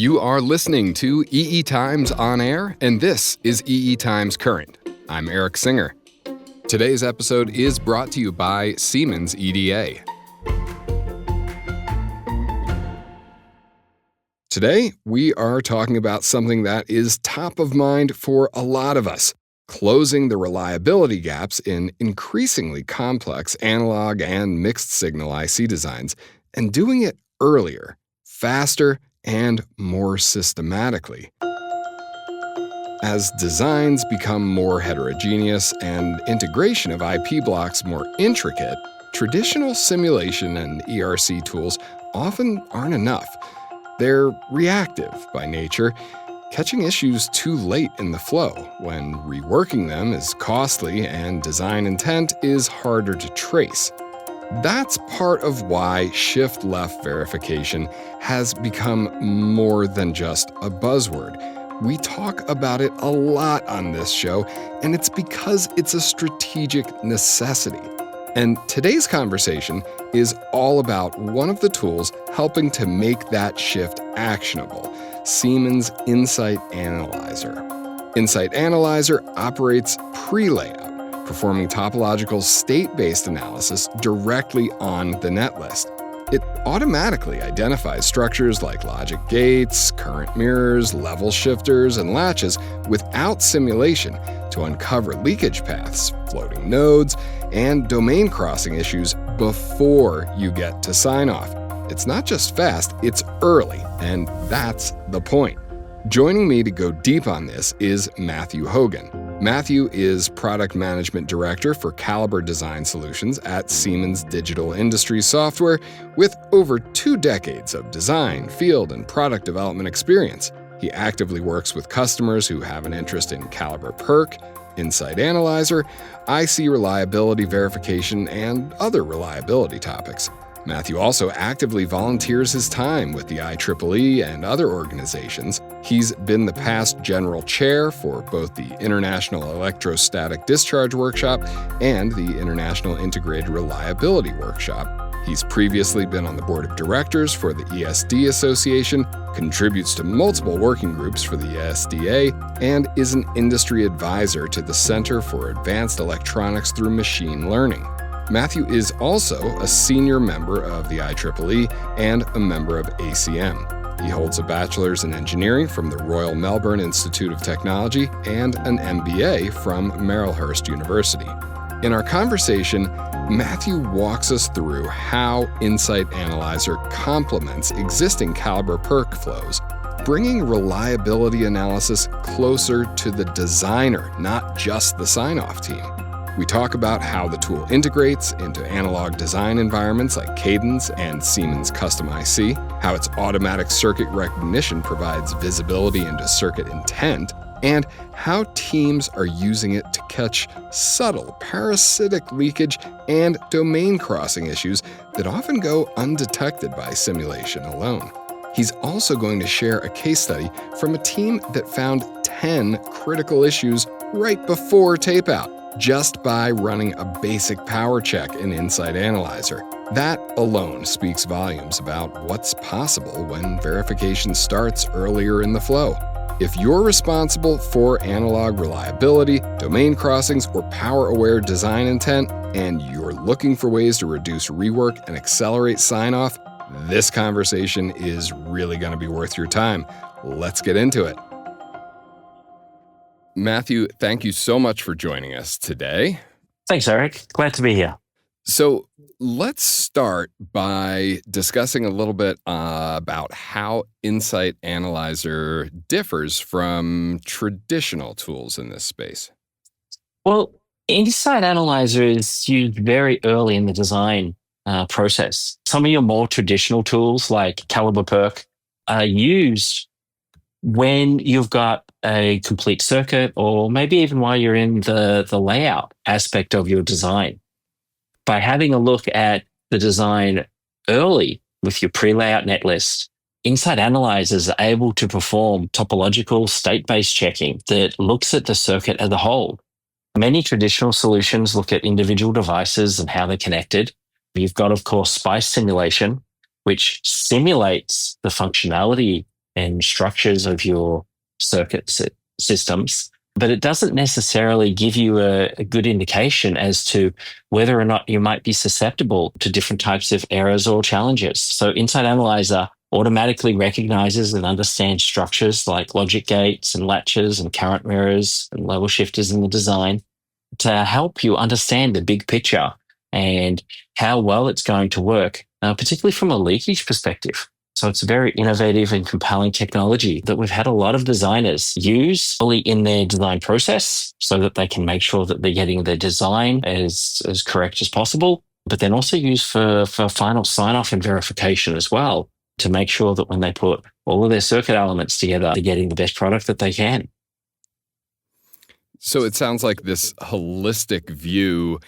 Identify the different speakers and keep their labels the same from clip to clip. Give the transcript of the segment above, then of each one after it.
Speaker 1: You are listening to EE Times On Air, and this is EE Times Current. I'm Eric Singer. Today's episode is brought to you by Siemens EDA. Today, we are talking about something that is top of mind for a lot of us: closing the reliability gaps in increasingly complex analog and mixed signal IC designs, and doing it earlier, faster, and more systematically. As designs become more heterogeneous and integration of IP blocks more intricate, traditional simulation and ERC tools often aren't enough. They're reactive by nature, catching issues too late in the flow, when reworking them is costly and design intent is harder to trace. That's part of why shift-left verification has become more than just a buzzword. We talk about it a lot on this show, and it's because it's a strategic necessity. And today's conversation is all about one of the tools helping to make that shift actionable: Siemens Insight Analyzer. Insight Analyzer operates pre-layout, performing topological state-based analysis directly on the netlist. It automatically identifies structures like logic gates, current mirrors, level shifters, and latches without simulation to uncover leakage paths, floating nodes, and domain crossing issues before you get to sign-off. It's not just fast, it's early, and that's the point. Joining me to go deep on this is Matthew Hogan. Matthew is Product Management Director for Caliber Design Solutions at Siemens Digital Industries Software, with over 2 decades of design, field, and product development experience. He actively works with customers who have an interest in Caliber PERC, Insight Analyzer, IC reliability verification, and other reliability topics. Matthew also actively volunteers his time with the IEEE and other organizations. He's been the past general chair for both the International Electrostatic Discharge Workshop and the International Integrated Reliability Workshop. He's previously been on the board of directors for the ESD Association, contributes to multiple working groups for the ESDA, and is an industry advisor to the Center for Advanced Electronics through Machine Learning. Matthew is also a senior member of the IEEE and a member of ACM. He holds a bachelor's in engineering from the Royal Melbourne Institute of Technology and an MBA from Marylhurst University. In our conversation, Matthew walks us through how Insight Analyzer complements existing Caliber PERC flows, bringing reliability analysis closer to the designer, not just the sign-off team. We talk about how the tool integrates into analog design environments like Cadence and Siemens Custom IC, how its automatic circuit recognition provides visibility into circuit intent, and how teams are using it to catch subtle parasitic leakage and domain crossing issues that often go undetected by simulation alone. He's also going to share a case study from a team that found 10 critical issues right before tape-out, just by running a basic power check in Insight Analyzer. That alone speaks volumes about what's possible when verification starts earlier in the flow. If you're responsible for analog reliability, domain crossings, or power-aware design intent, and you're looking for ways to reduce rework and accelerate sign-off, this conversation is really going to be worth your time. Let's get into it. Matthew, thank you so much for joining us today.
Speaker 2: Thanks, Eric. Glad to be here.
Speaker 1: So let's start by discussing a little bit about how Insight Analyzer differs from traditional tools in this space.
Speaker 2: Well, Insight Analyzer is used very early in the design process. Some of your more traditional tools like Caliber PERC are used when you've got a complete circuit, or maybe even while you're in the layout aspect of your design. By having a look at the design early with your pre-layout netlist, Insight Analyzer is able to perform topological state-based checking that looks at the circuit as a whole. Many traditional solutions look at individual devices and how they're connected. You've got, of course, SPICE simulation, which simulates the functionality and structures of your systems, but it doesn't necessarily give you a good indication as to whether or not you might be susceptible to different types of errors or challenges. So Insight Analyzer automatically recognizes and understands structures like logic gates and latches and current mirrors and level shifters in the design to help you understand the big picture and how well it's going to work, particularly from a leakage perspective. So it's a very innovative and compelling technology that we've had a lot of designers use early in their design process so that they can make sure that they're getting their design as correct as possible, but then also use for final sign-off and verification as well to make sure that when they put all of their circuit elements together, they're getting the best product that they can.
Speaker 1: So it sounds like this holistic view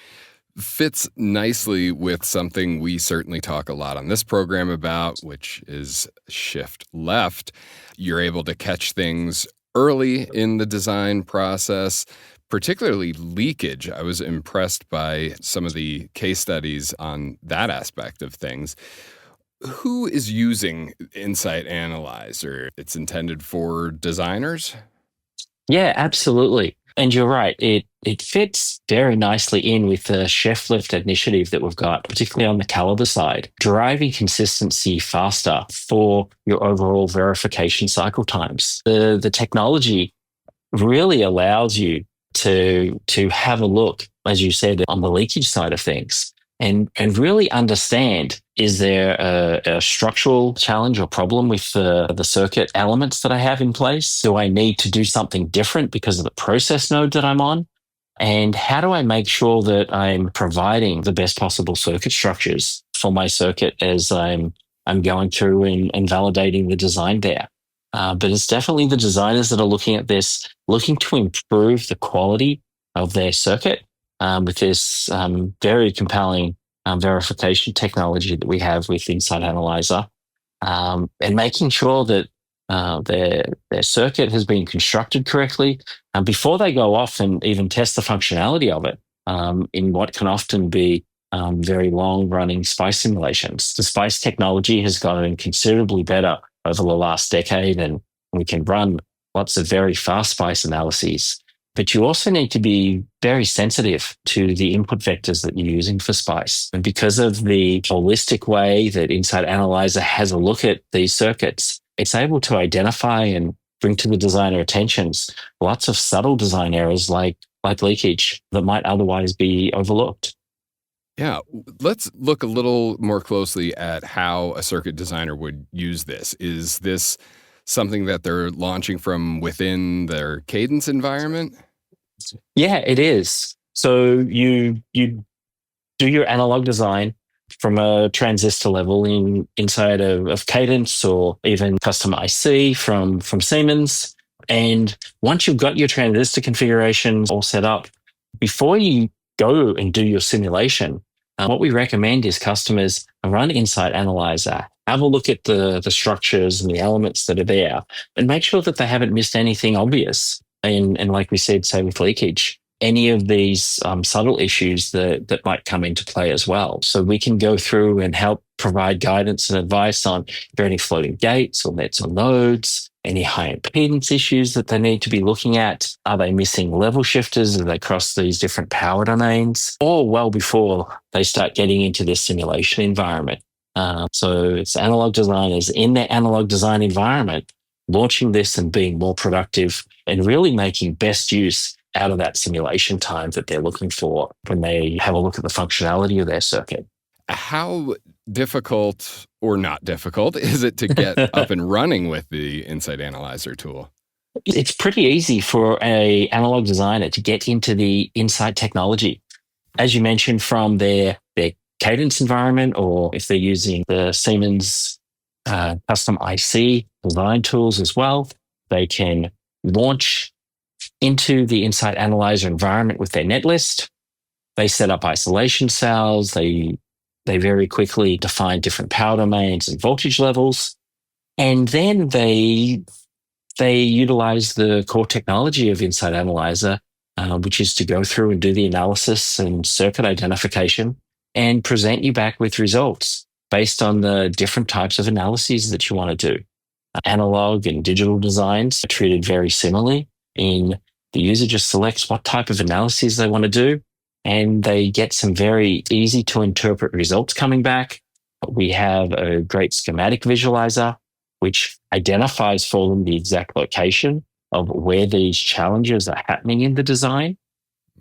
Speaker 1: fits nicely with something we certainly talk a lot on this program about, which is shift left. You're able to catch things early in the design process, particularly leakage. I was impressed by some of the case studies on that aspect of things. Who is using Insight Analyzer? It's intended for designers?
Speaker 2: Yeah, absolutely. And you're right. It fits very nicely in with the shift left initiative that we've got, particularly on the caliber side, driving consistency faster for your overall verification cycle times. The technology really allows you to have a look, as you said, on the leakage side of things and really understand, is there a structural challenge or problem with the circuit elements that I have in place? Do I need to do something different because of the process node that I'm on? And how do I make sure that I'm providing the best possible circuit structures for my circuit as I'm going through and validating the design there? But it's definitely the designers that are looking at this, looking to improve the quality of their circuit with this very compelling verification technology that we have with Insight Analyzer, and making sure that their circuit has been constructed correctly before they go off and even test the functionality of it in what can often be very long-running SPICE simulations. The SPICE technology has gotten considerably better over the last decade, and we can run lots of very fast SPICE analyses. But you also need to be very sensitive to the input vectors that you're using for SPICE. And because of the holistic way that Insight Analyzer has a look at these circuits, it's able to identify and bring to the designer attentions lots of subtle design errors like leakage that might otherwise be overlooked.
Speaker 1: Yeah, let's look a little more closely at how a circuit designer would use this. Is this something that they're launching from within their Cadence environment?
Speaker 2: Yeah, it is. So you do your analog design from a transistor level inside of Cadence or even custom IC from Siemens. And once you've got your transistor configurations all set up, before you go and do your simulation, what we recommend is customers run Insight Analyzer, have a look at the structures and the elements that are there, and make sure that they haven't missed anything obvious. And like we said, say with leakage, any of these subtle issues that might come into play as well. So we can go through and help provide guidance and advice on if there are any floating gates or nets or nodes, any high impedance issues that they need to be looking at. Are they missing level shifters as they cross these different power domains? Or well before they start getting into this simulation environment. So it's analog designers in their analog design environment, launching this and being more productive and really making best use out of that simulation time that they're looking for when they have a look at the functionality of their circuit.
Speaker 1: How difficult or not difficult is it to get up and running with the Insight Analyzer tool?
Speaker 2: It's pretty easy for an analog designer to get into the Insight technology. As you mentioned, from their Cadence environment, or if they're using the Siemens custom IC design tools as well, they can launch into the Insight Analyzer environment with their netlist. They set up isolation cells. They very quickly define different power domains and voltage levels. And then they utilize the core technology of Insight Analyzer, which is to go through and do the analysis and circuit identification and present you back with results based on the different types of analyses that you want to do. Analog and digital designs are treated very similarly in the user just selects what type of analyses they want to do, and they get some very easy to interpret results coming back. We have a great schematic visualizer, which identifies for them the exact location of where these challenges are happening in the design.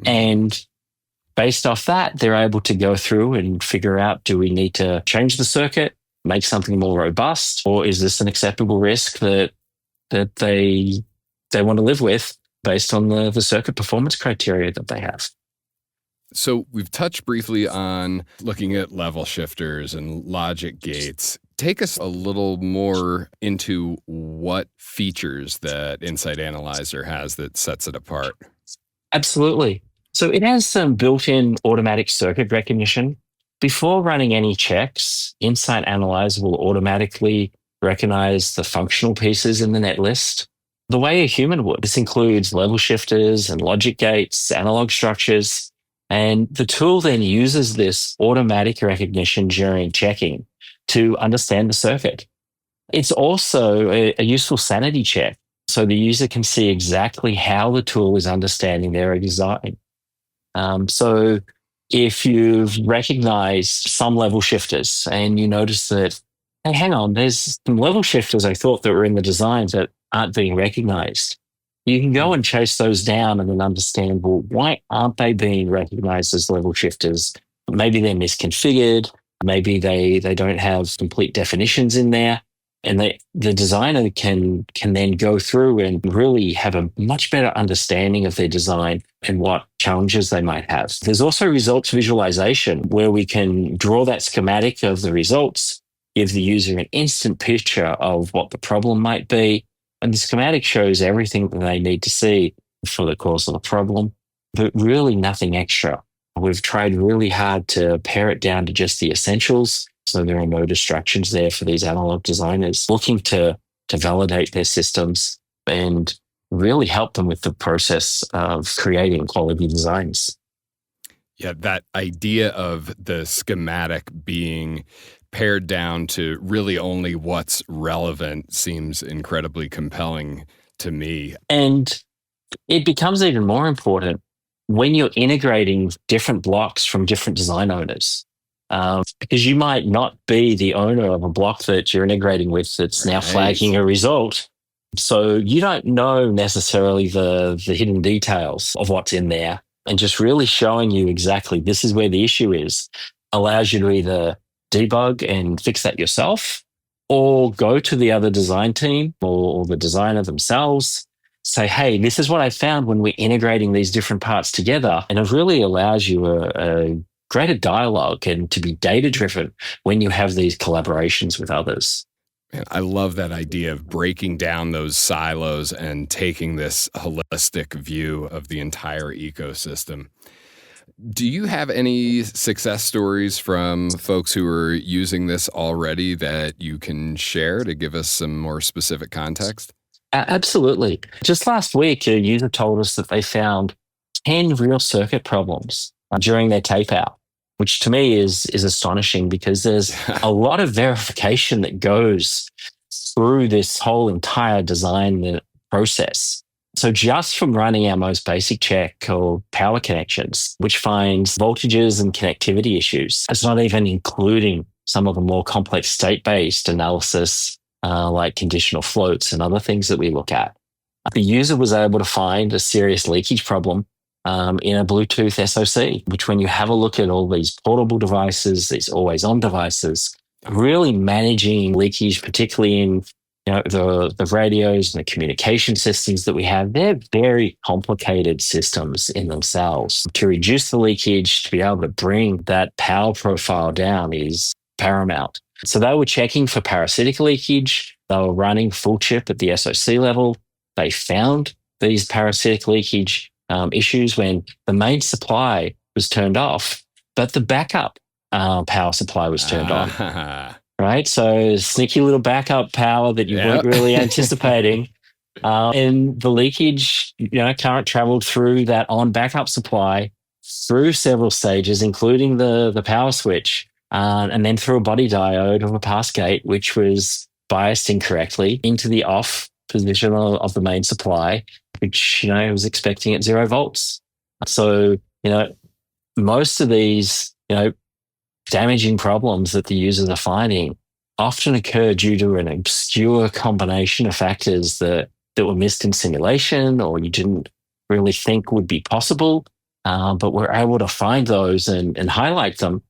Speaker 2: And based off that, they're able to go through and figure out, do we need to change the circuit, make something more robust, or is this an acceptable risk that they want to live with based on the circuit performance criteria that they have?
Speaker 1: So we've touched briefly on looking at level shifters and logic gates. Take us a little more into what features that Insight Analyzer has that sets it apart.
Speaker 2: Absolutely. So it has some built-in automatic circuit recognition. Before running any checks, Insight Analyzer will automatically recognize the functional pieces in the netlist the way a human would. This includes level shifters and logic gates, analog structures, and the tool then uses this automatic recognition during checking to understand the circuit. It's also a useful sanity check, so the user can see exactly how the tool is understanding their design. So if you've recognized some level shifters and you notice that, hey, hang on, there's some level shifters I thought that were in the design that aren't being recognized, you can go and chase those down and then understand, well, why aren't they being recognized as level shifters? Maybe they're misconfigured. Maybe they don't have complete definitions in there. And the designer can then go through and really have a much better understanding of their design and what challenges they might have. There's also results visualization, where we can draw that schematic of the results, give the user an instant picture of what the problem might be. And the schematic shows everything that they need to see for the cause of the problem, but really nothing extra. We've tried really hard to pare it down to just the essentials, so there are no distractions there for these analog designers looking to validate their systems and really help them with the process of creating quality designs.
Speaker 1: Yeah, that idea of the schematic being pared down to really only what's relevant seems incredibly compelling to me.
Speaker 2: And it becomes even more important when you're integrating different blocks from different design owners. Because you might not be the owner of a block that you're integrating with that's now flagging a result. So you don't know necessarily the hidden details of what's in there, and just really showing you exactly this is where the issue is allows you to either debug and fix that yourself, or go to the other design team or the designer themselves, say, hey, this is what I found when we're integrating these different parts together. And it really allows you a greater dialogue and to be data-driven when you have these collaborations with others.
Speaker 1: Man, I love that idea of breaking down those silos and taking this holistic view of the entire ecosystem. Do you have any success stories from folks who are using this already that you can share to give us some more specific context?
Speaker 2: Absolutely. Just last week, a user told us that they found 10 real circuit problems during their tape out, which to me is astonishing, because there's a lot of verification that goes through this whole entire design process. So just from running our most basic check called power connections, which finds voltages and connectivity issues, it's not even including some of the more complex state-based analysis like conditional floats and other things that we look at. The user was able to find a serious leakage problem in a Bluetooth SoC, which when you have a look at all these portable devices, these always-on devices, really managing leakage, particularly in the radios and the communication systems that we have, they're very complicated systems in themselves. To reduce the leakage, to be able to bring that power profile down is paramount. So they were checking for parasitic leakage. They were running full chip at the SoC level. They found these parasitic leakage issues when the main supply was turned off, but the backup power supply was turned on. Right? So sneaky little backup power that you weren't really anticipating. And the leakage, current traveled through that on backup supply through several stages, including the power switch, and then through a body diode of a pass gate, which was biased incorrectly into the off position of the main supply, which, was expecting at 0 volts. So, most of these, damaging problems that the users are finding often occur due to an obscure combination of factors that were missed in simulation or you didn't really think would be possible. But we're able to find those and highlight them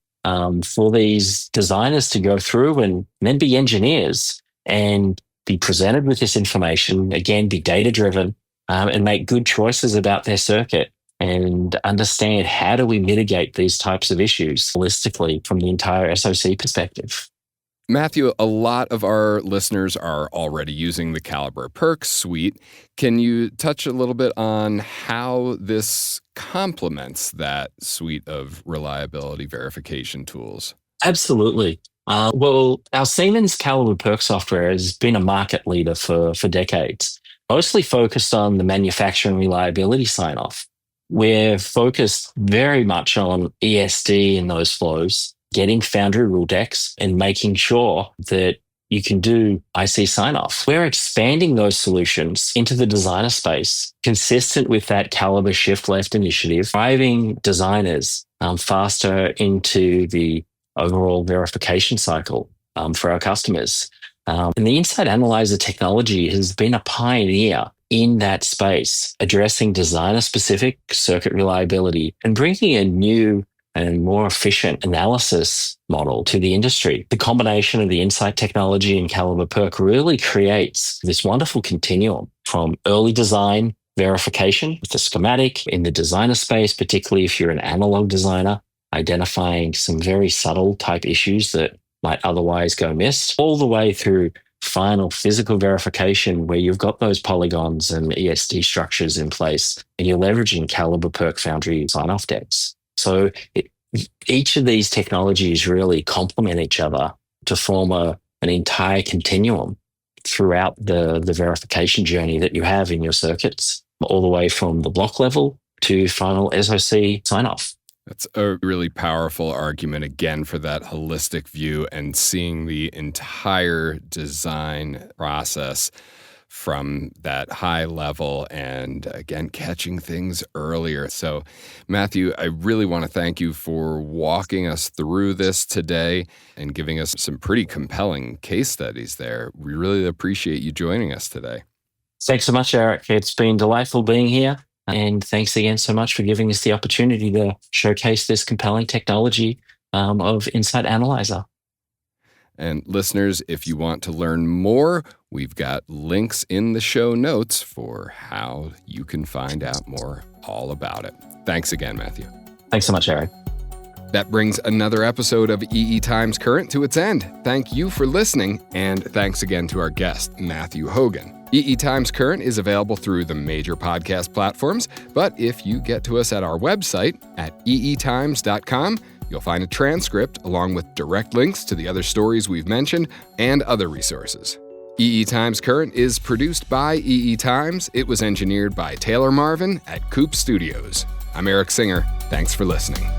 Speaker 2: for these designers to go through and then be engineers and be presented with this information, again, be data-driven and make good choices about their circuit and understand how do we mitigate these types of issues holistically from the entire SoC perspective.
Speaker 1: Matthew, a lot of our listeners are already using the Calibre Perks suite. Can you touch a little bit on how this complements that suite of reliability verification tools?
Speaker 2: Absolutely. Well, our Siemens Calibre Perk software has been a market leader for decades, mostly focused on the manufacturing reliability sign-off. We're focused very much on ESD in those flows, getting foundry rule decks and making sure that you can do IC sign-off. We're expanding those solutions into the designer space, consistent with that Calibre Shift Left initiative, driving designers faster into the overall verification cycle for our customers. And the Insight Analyzer technology has been a pioneer in that space, addressing designer-specific circuit reliability and bringing a new and more efficient analysis model to the industry. The combination of the Insight technology and Calibre Perk really creates this wonderful continuum from early design verification with the schematic in the designer space, particularly if you're an analog designer, identifying some very subtle type issues that might otherwise go missed, all the way through final physical verification where you've got those polygons and ESD structures in place and you're leveraging Calibre Perk Foundry sign-off decks. So each of these technologies really complement each other to form an entire continuum throughout the verification journey that you have in your circuits, all the way from the block level to final SoC sign-off.
Speaker 1: That's a really powerful argument, again, for that holistic view and seeing the entire design process from that high level and, again, catching things earlier. So, Matthew, I really want to thank you for walking us through this today and giving us some pretty compelling case studies there. We really appreciate you joining us today.
Speaker 2: Thanks so much, Eric. It's been delightful being here. And thanks again so much for giving us the opportunity to showcase this compelling technology of Insight Analyzer.
Speaker 1: And listeners, if you want to learn more, we've got links in the show notes for how you can find out more all about it. Thanks again, Matthew.
Speaker 2: Thanks so much, Eric.
Speaker 1: That brings another episode of EE Times Current to its end. Thank you for listening, and thanks again to our guest, Matthew Hogan. EE Times Current is available through the major podcast platforms, but if you get to us at our website at eetimes.com, you'll find a transcript along with direct links to the other stories we've mentioned and other resources. EE Times Current is produced by EE Times. It was engineered by Taylor Marvin at Coop Studios. I'm Eric Singer. Thanks for listening.